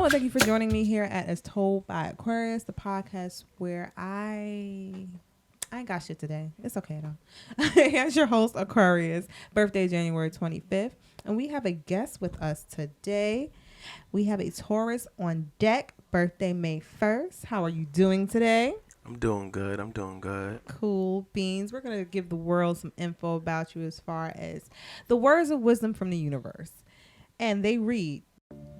and thank you for joining me here at As Told by Aquarius, the podcast where I ain't got shit today. It's okay though. Here's your host, Aquarius, birthday January 25th, and we have a guest with us today. We have a Taurus on deck, birthday May 1st. How are you doing today? I'm doing good. Cool beans. We're going to give the world some info about you as far as the words of wisdom from the universe. And they read,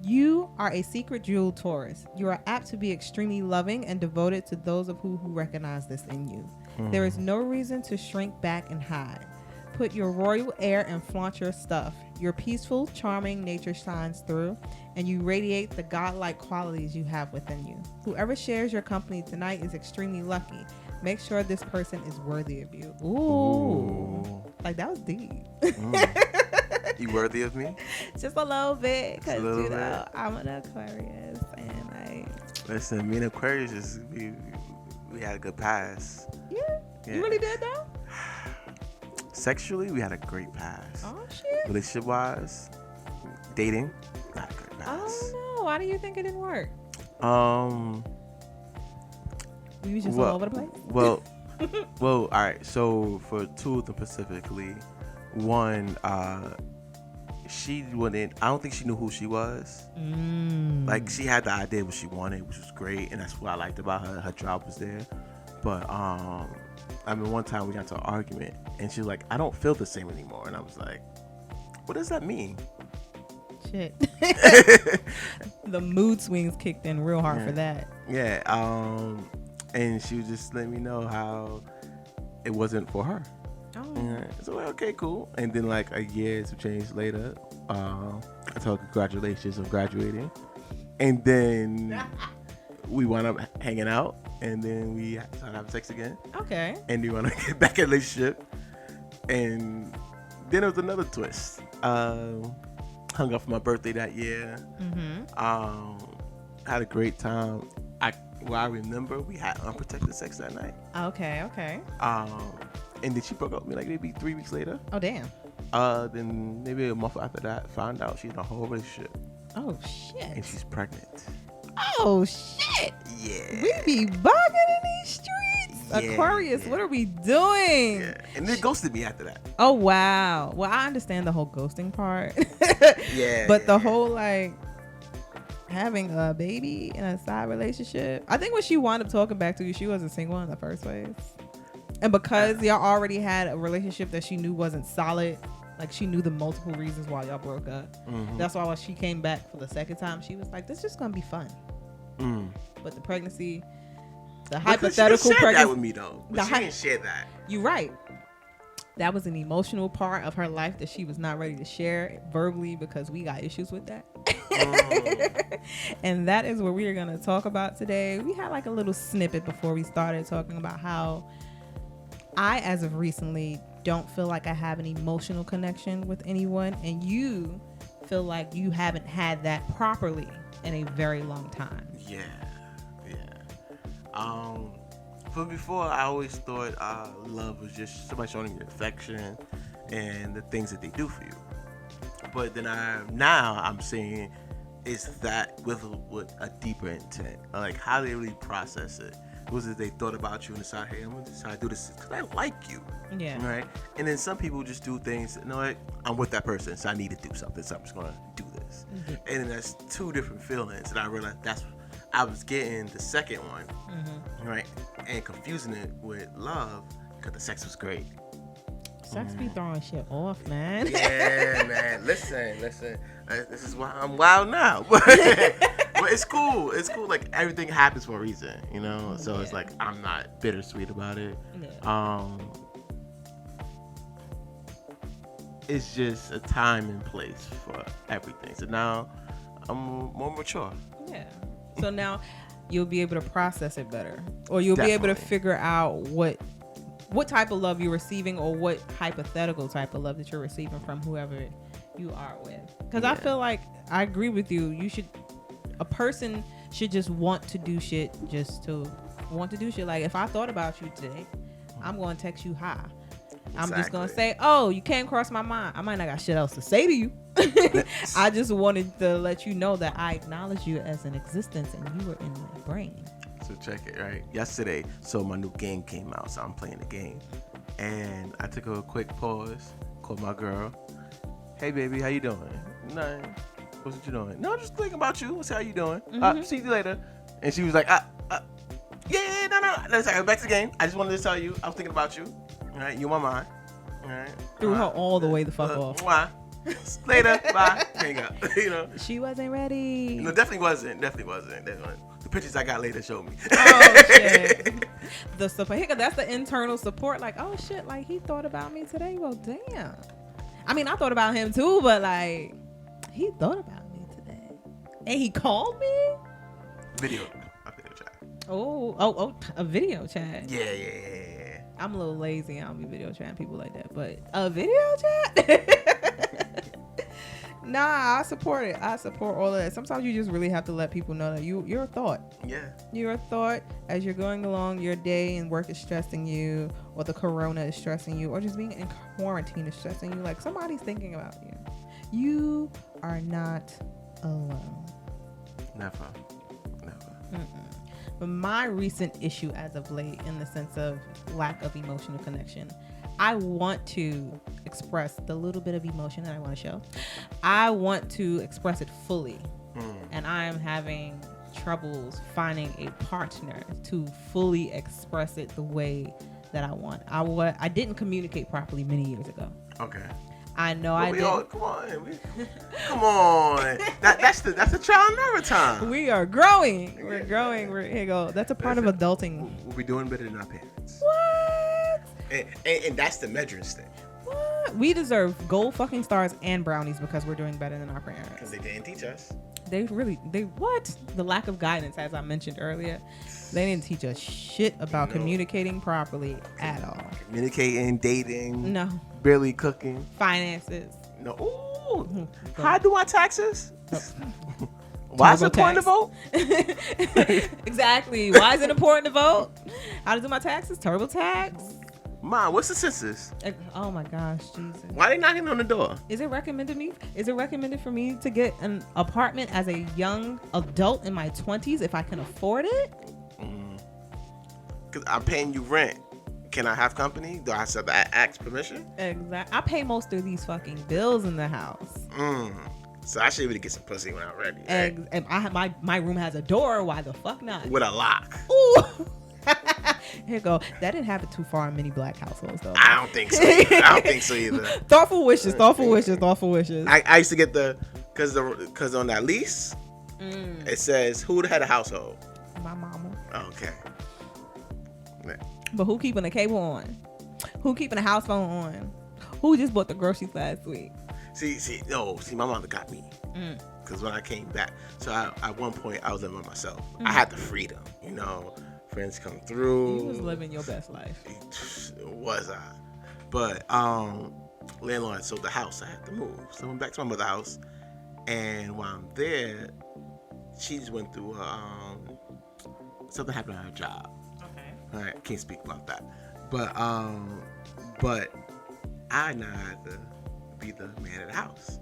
you are a secret jewel Taurus. You are apt to be extremely loving and devoted to those of who recognize this in you. There is no reason to shrink back and hide. Put your royal air and flaunt your stuff. Your peaceful, charming nature shines through, and you radiate the godlike qualities you have within you. Whoever shares your company tonight is extremely lucky. Make sure this person is worthy of you. Ooh. Like, that was deep. You worthy of me? Just a little bit, because, you know, I'm an Aquarius, and Listen, me and Aquarius, we had a good pass. Yeah? You really did, though? Sexually, we had a great pass. Oh, shit. Relationship-wise, dating, not a great pass. Oh, no. Why do you think it didn't work? We was just all over the place? Well, all right. So, for two of them specifically, one, she wouldn't, I don't think she knew who she was. Like, she had the idea what she wanted, which was great, and that's what I liked about her. Her job was there. But, I mean, one time we got into an argument, and she was like, I don't feel the same anymore. And I was like, what does that mean? Shit. The mood swings kicked in real hard for that. Yeah. And she was just letting me know how it wasn't for her. Oh. Yeah. So, like, okay, cool. And then, like, a year to change later, I told her congratulations on graduating. And then we wound up hanging out. And then we started having sex again. Okay. And we want to get back in a relationship. And then there was another twist. Hung up for my birthday that year. Had a great time. I remember we had unprotected sex that night. Okay. And then she broke up with me like maybe 3 weeks later. Oh, damn. Then maybe a month after that, found out she's in a whole relationship. Oh, shit. And she's pregnant. Oh, shit. Yeah. We be bugging in these streets. Yeah, Aquarius, yeah. what are we doing? Yeah. And they ghosted me after that. Oh, wow. Well, I understand the whole ghosting part. Yeah. But the whole, like, having a baby in a side relationship. I think when she wound up talking back to you, she wasn't single in the first place. And because y'all already had a relationship that she knew wasn't solid, like she knew the multiple reasons why y'all broke up. That's why when she came back for the second time, she was like, this is just going to be fun. But the pregnancy, the hypothetical she shared pregnancy. that with me, though. But she didn't share that. You're right. That was an emotional part of her life that she was not ready to share verbally because we got issues with that. And that is what we are going to talk about today. We had like a little snippet before we started talking about how I, as of recently, don't feel like I have an emotional connection with anyone, and you feel like you haven't had that properly in a very long time. Yeah. But before, I always thought love was just somebody showing you affection and the things that they do for you. But then now I'm saying is that with a deeper intent, like how they really process it. Was it they thought about you and decided, hey, I'm going to decide to do this because I like you. Yeah. Right? And then some people just do things, you know what, I'm with that person, so I need to do something, so I'm just going to do this. And then that's two different feelings. And I realized I was getting the second one, right? And confusing it with love because the sex was great. Sex be throwing shit off, man. Yeah, man. Listen. This is why I'm wild now. But it's cool. It's cool. Like, everything happens for a reason, you know? So it's like, I'm not bittersweet about it. Yeah. It's just a time and place for everything. So now I'm more mature. Yeah. So now you'll be able to process it better. Or you'll be able to figure out what type of love you're receiving or what hypothetical type of love that you're receiving from whoever you are with. Because I feel like I agree with you. A person should just want to do shit just to want to do shit. Like, if I thought about you today, I'm going to text you hi. I'm just going to say, oh, you came across my mind. I might not got shit else to say to you. I just wanted to let you know that I acknowledge you as an existence and you were in my brain. So check it, right? Yesterday, so my new game came out, so I'm playing the game. And I took a quick pause, called my girl. Hey, baby, how you doing? Nothing. What's you doing? No, just thinking about you. What's how you doing? See you later. And she was like, yeah, no. Let's go back to the game. I just wanted to tell you, I was thinking about you. All right, you on my mind. All right. Threw her all the way the fuck off. Why? Later, bye. Hang up. You know. She wasn't ready. No, definitely wasn't. The pictures I got later showed me. Oh shit. The support. That's the internal support. Like, oh shit. Like he thought about me today. Well, damn. I mean, I thought about him too, but like, he thought about me today, and he called me. Video chat. Oh, a video chat. Yeah. I'm a little lazy. I don't be video chatting people like that, but a video chat. Nah, I support it. I support all of that. Sometimes you just really have to let people know that you're a thought. Yeah. You're a thought as you're going along your day and work is stressing you, or the corona is stressing you, or just being in quarantine is stressing you. Like somebody's thinking about you. You are not alone. Never. But my recent issue as of late, in the sense of lack of emotional connection, I want to express the little bit of emotion that I want to show. I want to express it fully. And I am having troubles finding a partner to fully express it the way that I want. I didn't communicate properly many years ago. Okay. I know I did. Come on. That's the trial and error time. We are growing. We're growing. Here you go. That's a part of adulting. We'll be doing better than our parents. What? And that's the measuring stick. What? We deserve gold fucking stars and brownies because we're doing better than our parents. Because they didn't teach us. They what? The lack of guidance, as I mentioned earlier. They didn't teach us shit about communicating properly at all. Communicating, dating. No. Barely cooking. Finances. No. Ooh. How I do my taxes? Why is it important to vote? Exactly. Why is it important to vote? How to do my taxes? TurboTax. Mom, what's the census? Oh my gosh, Jesus. Why they knocking on the door? Is it recommended for me to get an apartment as a young adult in my 20s if I can afford it? Because I'm paying you rent. Can I have company? Do I have to ask permission? Exactly. I pay most of these fucking bills in the house. So I should be able to get some pussy when I'm ready. Right? And I have my room has a door. Why the fuck not? With a lock. Ooh. Here you go. That didn't happen too far in many black households, though. I don't think so either. Thoughtful wishes. I used to get because on that lease, it says who the head of household. My mama. Okay. Yeah. But who keeping the cable on? Who keeping the house phone on? Who just bought the groceries last week? See, my mother got me. Because when I came back, so at one point I was living by myself. I had the freedom, friends come through. You was living your best life. Was I? But landlord sold the house. I had to move. So I went back to my mother's house. And while I'm there, she just went through something happened at her job. Okay. I can't speak about that. But I now had to be the man of the house.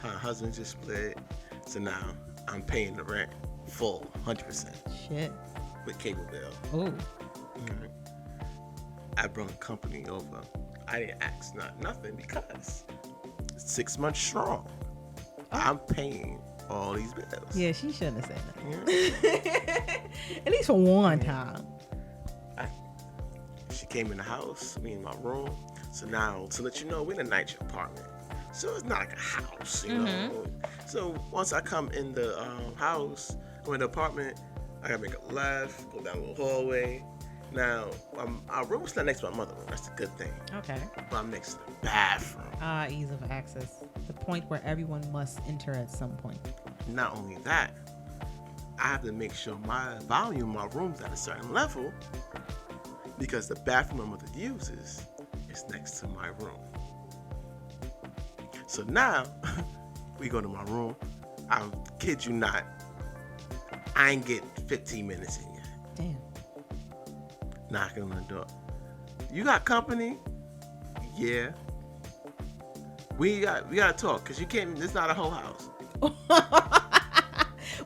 Her husband just split. So now I'm paying the rent full, 100%. Shit. With cable bill. Ooh. Okay. I brought a company over. I didn't ask nothing because 6 months strong. I'm paying all these bills. Yeah, she shouldn't have said that. At least for one time. She came in the house, me in my room. So now, to let you know, we're in a night apartment. So it's not like a house, you know. So once I come in the house or in the apartment, I gotta make a left, go down a little hallway. Now, our room's not next to my mother's room. That's a good thing. Okay. But I'm next to the bathroom. Ease of access. The point where everyone must enter at some point. Not only that, I have to make sure my volume, my room's at a certain level because the bathroom my mother uses is next to my room. So now, we go to my room. I kid you not, I ain't get 15 minutes in yet. Damn. Knocking on the door. You got company? Yeah. We gotta talk because you can't. It's not a whole house.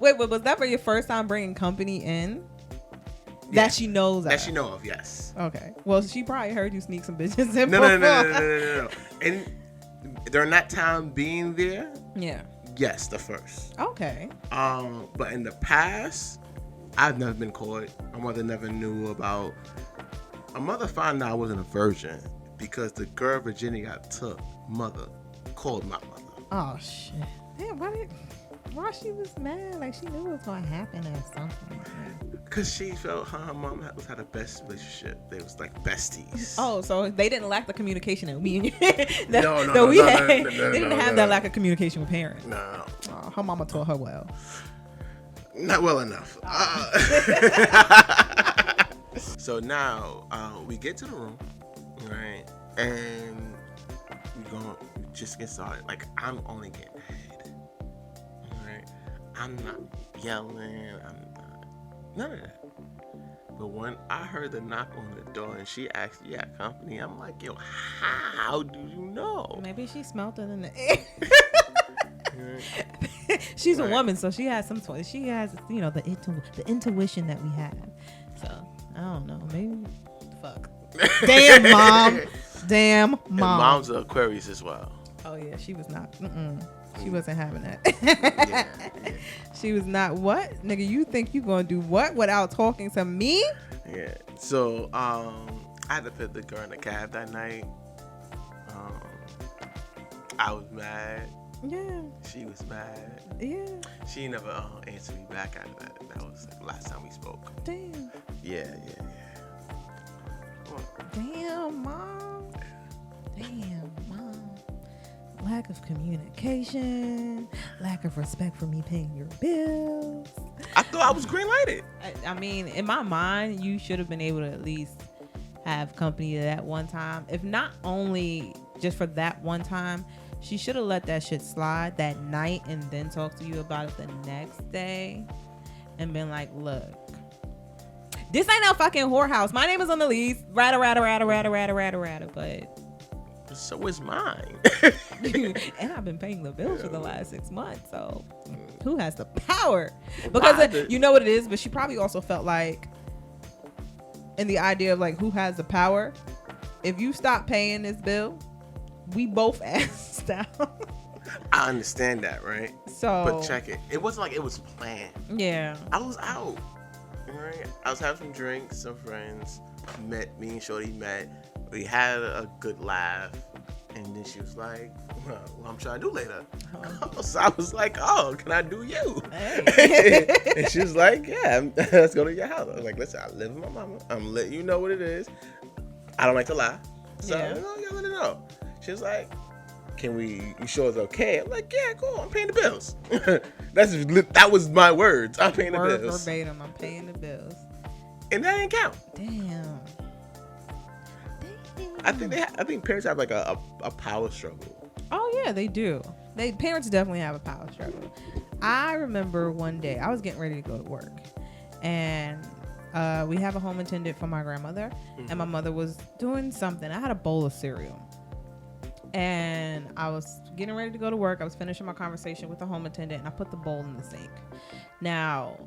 Wait, but was that for your first time bringing company in? Yeah. That she knows of? That she know of, yes. Okay. Well, she probably heard you sneak some bitches in. No. And during that time being there, yeah. Yes, the first. Okay. But in the past, I've never been caught. My mother never knew about. My mother found out I wasn't a virgin because the girl Virginia got took. Mother called my mother. Oh shit! Damn, why she was mad? Like she knew it was gonna happen or something. Cause she felt her mom had the best relationship. They was like besties. Oh, so they didn't lack the communication that we and you. No, They didn't have that lack of communication with parents. No. Oh, her mama taught her well. Not well enough. So now we get to the room, right, and we just get started. Like I'm only getting head, right? I'm not yelling. I'm not none of that. But when I heard the knock on the door and she asked, "Yeah, company," I'm like, "Yo, how do you know?" Maybe she smelled it in the air. She's a woman, so she has some sort. She has, the intuition that we have. So I don't know. Maybe fuck. Damn mom. Damn mom. And mom's an Aquarius as well. Oh yeah, she was not. She wasn't having that. Yeah. She was not. What, nigga? You think you gonna do what without talking to me? Yeah. So I had to put the girl in the cab that night. I was mad. Yeah. She was mad. Yeah. She never answered me back after that. That was like the last time we spoke. Damn. Yeah. Damn, mom. Damn, mom. Lack of communication. Lack of respect for me paying your bills. I thought I was green lighted. I mean, in my mind, you should have been able to at least have company at that one time. If not only just for that one time, she should have let that shit slide that night and then talk to you about it the next day and been like, look, this ain't no fucking whorehouse. My name is on the lease. Rata, but so is mine. and I've been paying the bills for the last 6 months. So who has the power? Because you know what it is, but she probably also felt like, in the idea of like who has the power, if you stop paying this bill, we both ass down. I understand that, right? So, but check it. It wasn't like it was planned. Yeah. I was out. Right? I was having some drinks, some friends met me and Shorty met. We had a good laugh, and then she was like, "Well, what I'm trying to do later." Oh. So I was like, "Oh, can I do you?" Hey. And she was like, "Yeah, let's go to your house." I was like, "Listen, I live with my mama. I'm letting you know what it is. I don't like to lie, so yeah. You let it know." She was like, you sure it's okay? I'm like, yeah, cool. I'm paying the bills. That was my words. I'm paying the bills. Verbatim, I'm paying the bills. And that didn't count. Damn. I think parents have like a power struggle. Oh yeah, they do. Parents definitely have a power struggle. I remember one day I was getting ready to go to work, and we have a home attendant for my grandmother, and my mother was doing something. I had a bowl of cereal. And I was getting ready to go to work. I was finishing my conversation with the home attendant, and I put the bowl in the sink. Now,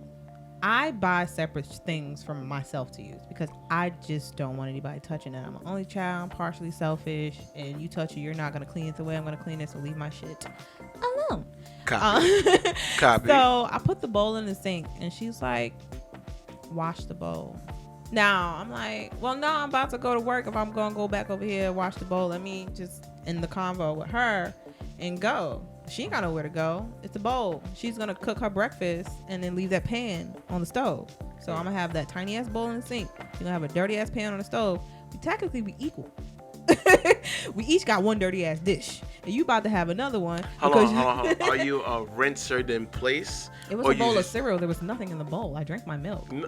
I buy separate things for myself to use because I just don't want anybody touching it. I'm an only child, I'm partially selfish, and you touch it, you're not going to clean it the way I'm going to clean it, so leave my shit alone. Copy. So I put the bowl in the sink, and she's like, wash the bowl. Now, I'm like, well, no, I'm about to go to work. If I'm going to go back over here and wash the bowl, let me just in the convo with her and go. She ain't got nowhere to go. It's a bowl. She's going to cook her breakfast and then leave that pan on the stove. So I'm going to have that tiny ass bowl in the sink. You're going to have a dirty ass pan on the stove. Technically, we equal. We each got one dirty ass dish, and you about to have another one. Hold on. Are you a rinser in place? It was a bowl of cereal. There was nothing in the bowl. I drank my milk. No,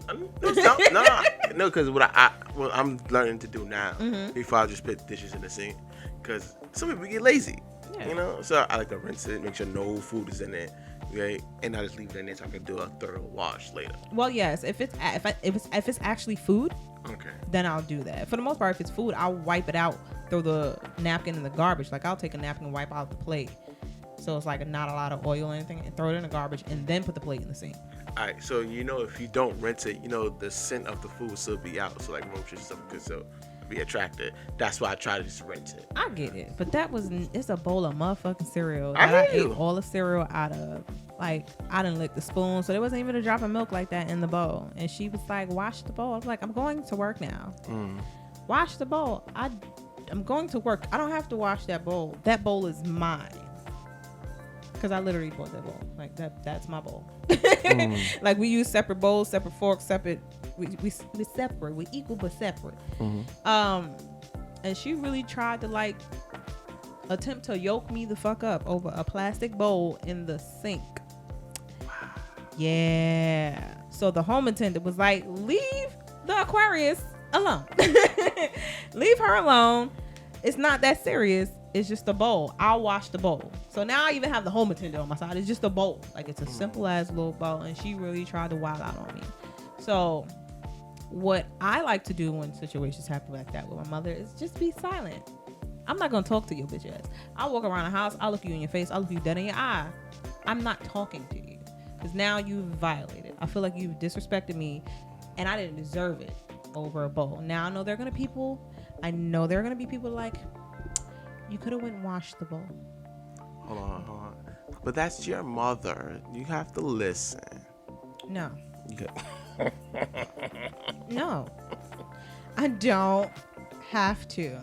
because what I'm learning to do now, before I just put dishes in the sink, because some people get lazy, So I like to rinse it, make sure no food is in it, right? And I just leave it in there so I can do a thorough wash later. Well, yes, if it's actually food. Okay. Then I'll do that. For the most part, if it's food, I'll wipe it out throw the napkin in the garbage. Like I'll take a napkin and wipe out the plate. So it's like not a lot of oil or anything, and throw it in the garbage and then put the plate in the sink. All right, so if you don't rinse it, the scent of the food will still be out. So like roaches and stuff could still be attracted. That's why I try to just rinse it. I get it, but it's a bowl of motherfucking cereal that I ate all the cereal out of. Like I didn't lick the spoon, so there wasn't even a drop of milk like that in the bowl. And she was like, "Wash the bowl." I was like, "I'm going to work now. Wash the bowl. I'm going to work. I don't have to wash that bowl. That bowl is mine." Because I literally bought that bowl. Like that's my bowl. Like we use separate bowls, separate forks, separate. We separate. We equal but separate. And she really tried to like attempt to yoke me the fuck up over a plastic bowl in the sink. Yeah. So the home attendant was like, "Leave the Aquarius alone. Leave her alone. It's not that serious. It's just a bowl. I'll wash the bowl." So now I even have the home attendant on my side. It's just a bowl. Like it's a simple ass little bowl. And she really tried to wild out on me. So what I like to do when situations happen like that with my mother is just be silent. I'm not going to talk to your bitch ass. I'll walk around the house. I'll look you in your face. I'll look you dead in your eye. I'm not talking to you. Because now you've violated. I feel like you've disrespected me. And I didn't deserve it over a bowl. Now I know there are going to be people like, "You could have went and washed the bowl." Hold on. But that's your mother. You have to listen. No. No. I don't have to.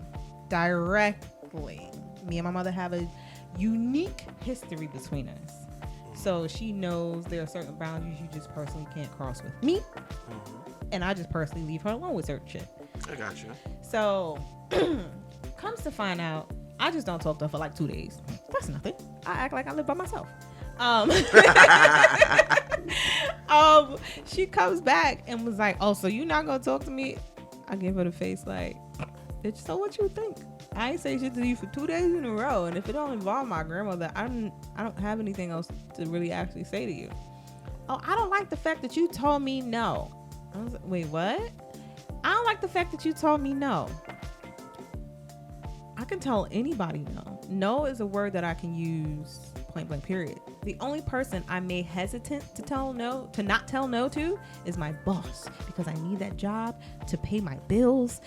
Directly. Me and my mother have a unique history between us. So she knows there are certain boundaries you just personally can't cross with me. And I just personally leave her alone with certain shit. I got you. So, comes to find out, I just don't talk to her for like 2 days. That's nothing. I act like I live by myself. She comes back and was like, "Oh, so you not gonna talk to me?" I gave her the face like, "Bitch, so what you think? I ain't say shit to you for 2 days in a row, and if it don't involve my grandmother, I don't have anything else to really actually say to you." "Oh, I don't like the fact that you told me no." I was like, "Wait, what?" "I don't like the fact that you told me no." I can tell anybody no. No is a word that I can use point blank period. The only person I may hesitant to not tell no to is my boss, because I need that job to pay my bills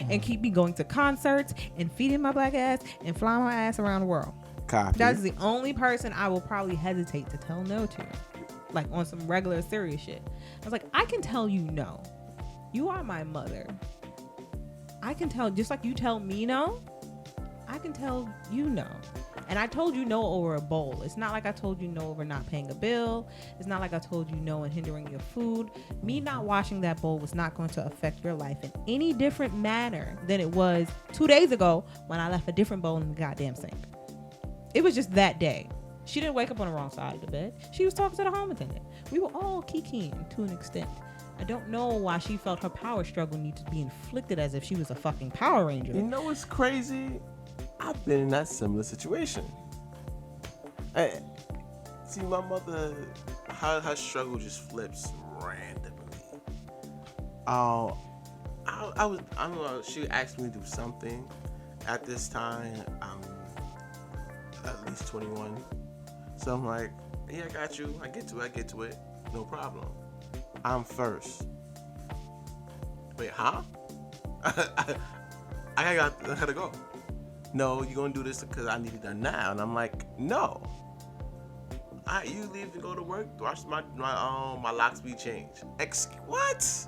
and keep me going to concerts and feeding my black ass and flying my ass around the world. Copy. That's the only person I will probably hesitate to tell no to, like on some regular serious shit. I was like, I can tell you no. You are my mother. I can tell, just like you tell me no, I can tell you no. And I told you no over a bowl. It's not like I told you no over not paying a bill. It's not like I told you no and hindering your food. Me not washing that bowl was not going to affect your life in any different manner than it was 2 days ago when I left a different bowl in the goddamn sink. It was just that day. She didn't wake up on the wrong side of the bed. She was talking to the home attendant. We were all kikiing to an extent. I don't know why she felt her power struggle needed to be inflicted as if she was a fucking Power Ranger. You know what's crazy? I've been in that similar situation. See, my mother, her struggle just flips randomly. I don't know, she asked me to do something. At this time, I'm at least 21. So I'm like, yeah, I got you. I get to it. No problem. I'm first. Wait, huh? I gotta go. No, you're gonna do this because I need it done now. And I'm like, no. You leave to go to work, watch my locks be changed. What?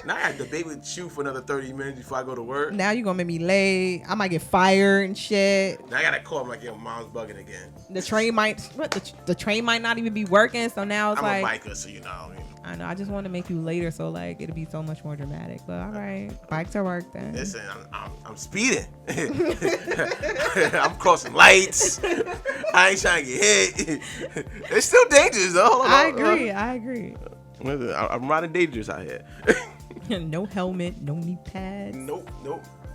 Now I have to debate with you for another 30 minutes before I go to work. Now you're gonna make me late. I might get fired and shit. Now I gotta call him like your mom's bugging again. The train might not even be working. So now it's I'm like, a biker, so you know. I know. I just want to make you later, so like it'll be so much more dramatic. But all right, bike to work then. Listen, I'm speeding. I'm crossing lights. I ain't trying to get hit. It's still dangerous though. I agree. I'm riding dangerous out here. No helmet, no knee pads. Nope.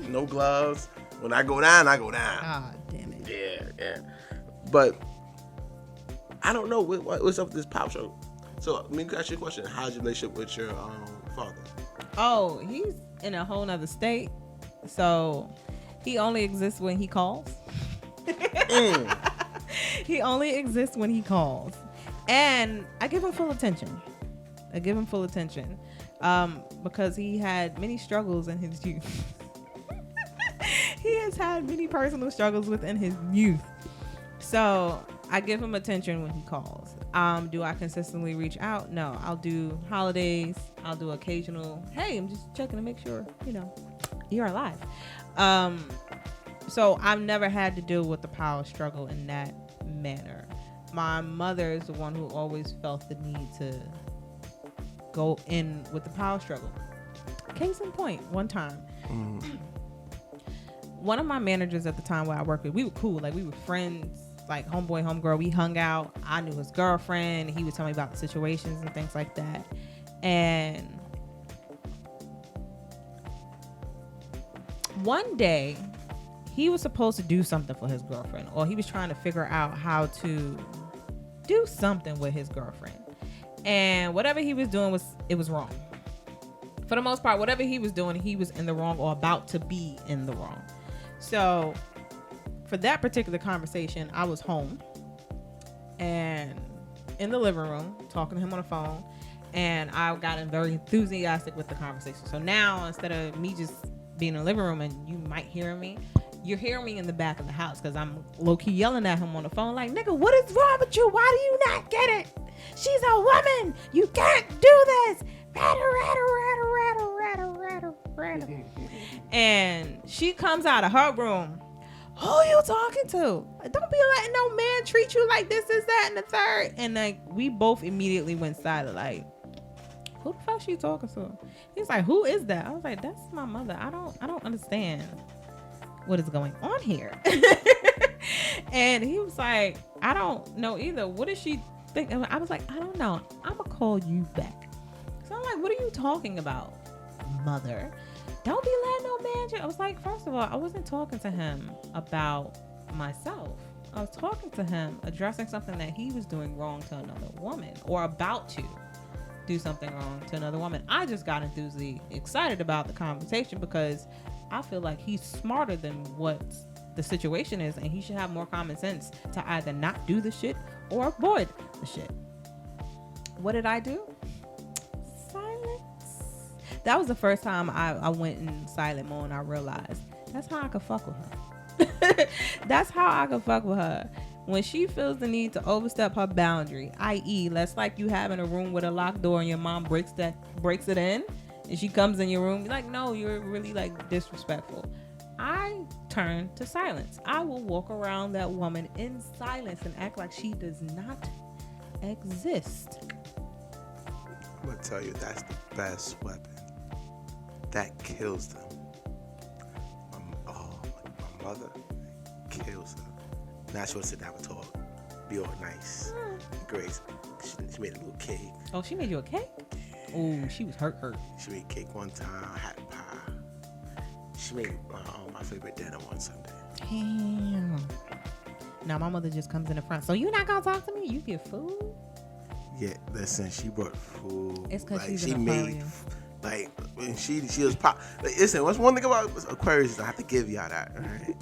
No gloves. When I go down, I go down. Ah, damn it. Yeah. But I don't know what's up with this pop show. So let me ask you a question. How's your relationship with your father? Oh, he's in a whole nother state. So He only exists when he calls. He only exists when he calls. And I give him full attention. Because he had many struggles in his youth. He has had many personal struggles within his youth. So I give him attention when he calls. Do I consistently reach out? No. I'll do holidays. I'll do occasional, hey, I'm just checking to make sure, you're alive. So I've never had to deal with the power struggle in that manner. My mother is the one who always felt the need to go in with the power struggle. Case in point, one time, one of my managers at the time where I worked with, we were cool. Like, we were friends, like homeboy, homegirl. We hung out. I knew his girlfriend. He would tell me about the situations and things like that. And one day, he was supposed to do something for his girlfriend, or he was trying to figure out how to do something with his girlfriend. And whatever he was doing was wrong. For the most part, whatever he was doing, he was in the wrong or about to be in the wrong. So for that particular conversation, I was home and in the living room talking to him on the phone, and I got very enthusiastic with the conversation. So now, instead of me just being in the living room and you might hear me, you're hearing me in the back of the house because I'm low-key yelling at him on the phone like, nigga, what is wrong with you? Why do you not get it? She's a woman. You can't do this. And she comes out of her room. Who are you talking to? Don't be letting no man treat you like this, that, and the third. And like, we both immediately went silent. Like, who the fuck she talking to? He's like, who is that? I was like, that's my mother. I don't understand what is going on here. And he was like, I don't know either. What is she thinking? I was like, I don't know. I'm gonna call you back. So I'm like, what are you talking about, mother? Don't be letting no man. I was like, first of all, I wasn't talking to him about myself. I was talking to him, addressing something that he was doing wrong to another woman, or about to do something wrong to another woman. I just got enthusiastically excited about the conversation because I feel like he's smarter than what the situation is, and he should have more common sense to either not do the shit or avoid the shit. What did I do? Silence. That was the first time I went in silent mode, and I realized that's how I could fuck with her. That's how I could fuck with her. When she feels the need to overstep her boundary, i.e., that's like you having a room with a locked door and your mom breaks it in, and she comes in your room, you're like, no, you're really like disrespectful. I turn to silence. I will walk around that woman in silence and act like she does not exist. I'm gonna tell you, that's the best weapon. That kills them. My mother kills her. Now she wants to sit down and talk. Be all nice. Great. She made a little cake. Oh, she made you a cake? Oh, she was hurt. She made cake one time, hot pie. She made my favorite dinner one Sunday. Damn. Now my mother just comes in the front. So you not gonna talk to me? You get food? Yeah, listen, she brought food. It's because she's she an made Aquarius. like when she was listen, what's one thing about Aquarius? I have to give y'all that. All right?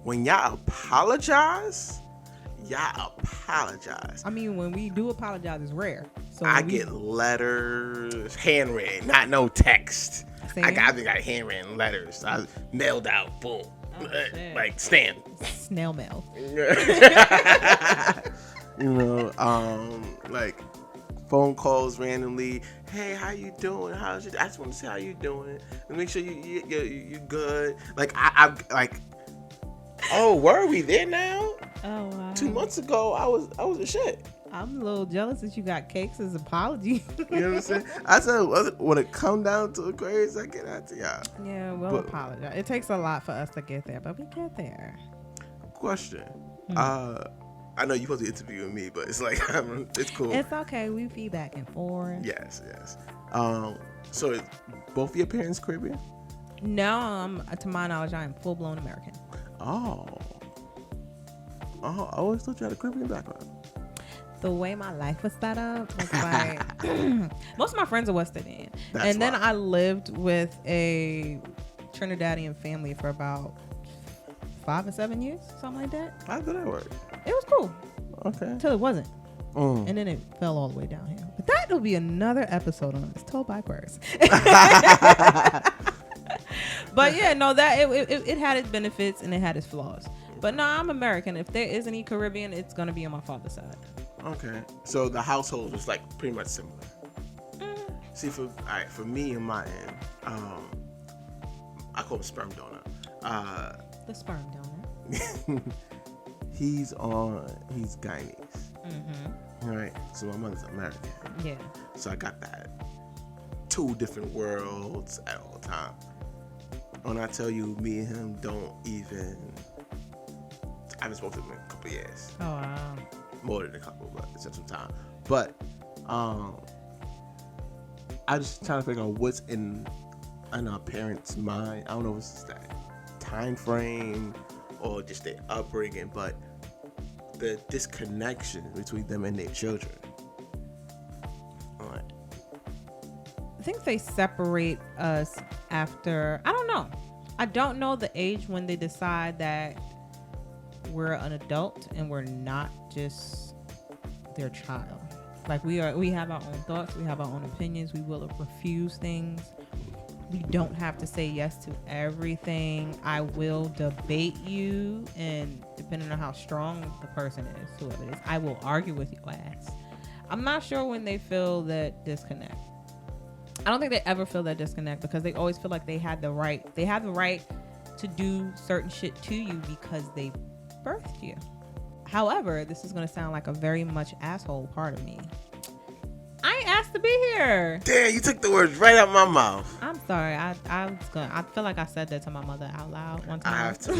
When y'all apologize. I mean, when we do apologize, it's rare. So I get letters, handwritten, not no text. I got handwritten letters. I mailed out, boom, like stamp. Snail mail. Like phone calls randomly. Hey, how you doing? I just want to see how you doing. And make sure you good. Like I like. Oh, were we there now? Oh, wow. 2 months ago, I was a shit. I'm a little jealous that you got cakes as apology. You know what I'm saying? I said, when it come down to Aquarius, I get out to y'all. Yeah, we'll apologize. It takes a lot for us to get there, but we get there. Question. I know you're supposed to be interviewing me, but it's like, it's cool. It's okay. We feedback and forth. Yes. So both of your parents Caribbean? No, to my knowledge, I am full-blown American. Oh, I always thought you had a Caribbean background. The way my life was set up was like most of my friends are West Indian. Then I lived with a Trinidadian family for about 5 or 7 years, something like that. How did that work? It was cool. Okay. Until it wasn't. And then it fell all the way downhill. But that will be another episode on this. Told by Aquarius. But yeah, no, that it had its benefits and it had its flaws. But no, I'm American. If there is any Caribbean, it's gonna be on my father's side. Okay. So the household was like pretty much similar. See, for me and my end, I call him sperm donor. The sperm donor. He's Guyanese. All right. So my mother's American. Yeah. So I got that 2 different worlds at all time. When I tell you, me and him I haven't spoken to him in a couple of years. Oh wow. More than a couple, but it's some time. But I just trying to figure out what's in our parents' mind. I don't know if it's just that time frame or just their upbringing, but the disconnection between them and their children. All right. I think they separate us after, I don't know. I don't know the age when they decide that we're an adult and we're not just their child. Like we have our own thoughts, we have our own opinions, we will refuse things. We don't have to say yes to everything. I will debate you, and depending on how strong the person is, whoever it is, I will argue with your ass. I'm not sure when they feel that disconnect. I don't think they ever feel that disconnect because they always feel like they had the right. They have the right to do certain shit to you because they birthed you. However, this is going to sound like a very much asshole part of me. I ain't asked to be here. Damn, you took the words right out my mouth. I'm sorry. I feel like I said that to my mother out loud one time. I have to.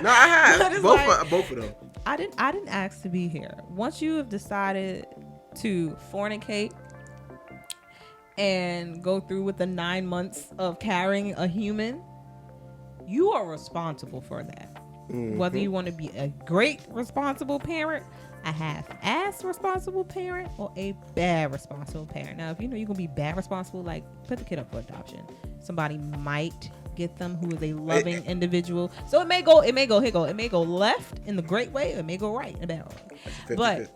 No, I have. Both of them. I didn't ask to be here. Once you have decided to fornicate and go through with the 9 months of carrying a human, you are responsible for that. Mm-hmm. Whether you want to be a great responsible parent, a half-ass responsible parent, or a bad responsible parent. Now, if you know you're gonna be bad responsible, like put the kid up for adoption. Somebody might get them who is a loving individual. So it may go left in the great way, or it may go right in the bad way. 50-50. But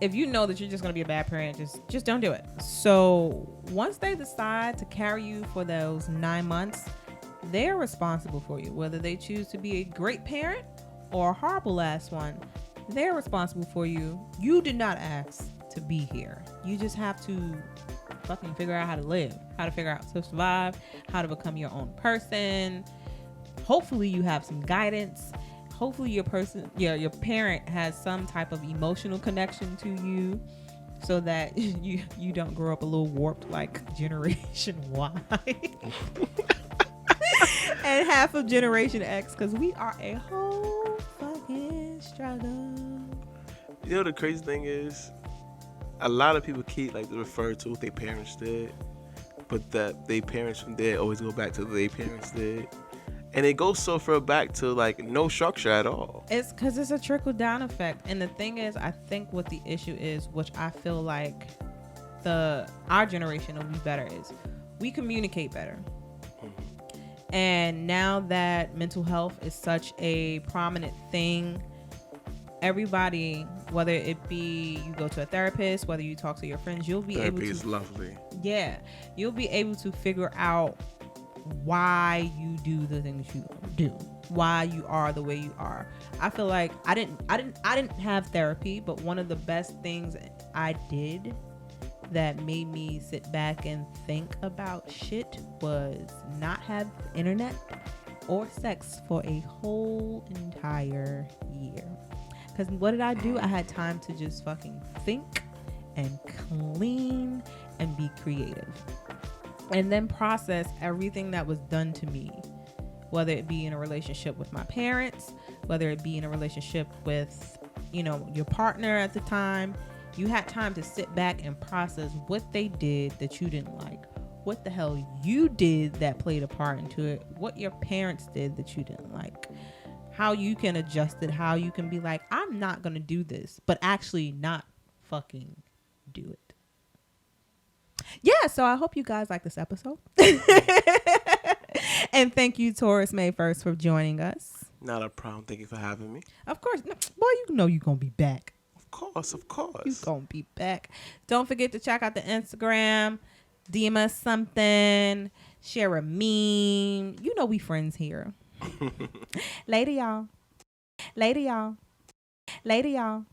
if you know that you're just gonna be a bad parent, just don't do it. So once they decide to carry you for those 9 months, they're responsible for you. Whether they choose to be a great parent or a horrible ass one, they're responsible for you. You did not ask to be here. You just have to fucking figure out how to live, how to figure out to survive, how to become your own person. Hopefully you have some guidance. Hopefully your parent has some type of emotional connection to you so that you don't grow up a little warped like Generation Y. And half of Generation X, because we are a whole fucking struggle. You know the crazy thing is, a lot of people keep like to refer to what their parents did, but that their parents from there always go back to what their parents did, and it goes so far back to like no structure at all. It's because it's a trickle down effect, and the thing is, I think what the issue is, which I feel like our generation will be better, is we communicate better. And now that mental health is such a prominent thing, everybody, whether it be you go to a therapist, whether you talk to your friends, you'll be able to. Therapy is lovely. Yeah, you'll be able to figure out why you do the things you do, why you are the way you are. I feel like I didn't have therapy, but one of the best things I did that made me sit back and think about shit was not have internet or sex for a whole entire year. Because what did I do? I had time to just fucking think and clean and be creative. And then process everything that was done to me. Whether it be in a relationship with my parents, whether it be in a relationship with, your partner at the time. You had time to sit back and process what they did that you didn't like. What the hell you did that played a part into it. What your parents did that you didn't like. How you can adjust it. How you can be like, I'm not going to do this. But actually not fucking do it. Yeah, so I hope you guys like this episode. And thank you, Taurus May 1st, for joining us. Not a problem. Thank you for having me. Of course. No, boy, you know you're going to be back. Of course. You're going to be back. Don't forget to check out the Instagram. DM us something. Share a meme. You know we friends here. Later, y'all. Later, y'all. Later, y'all.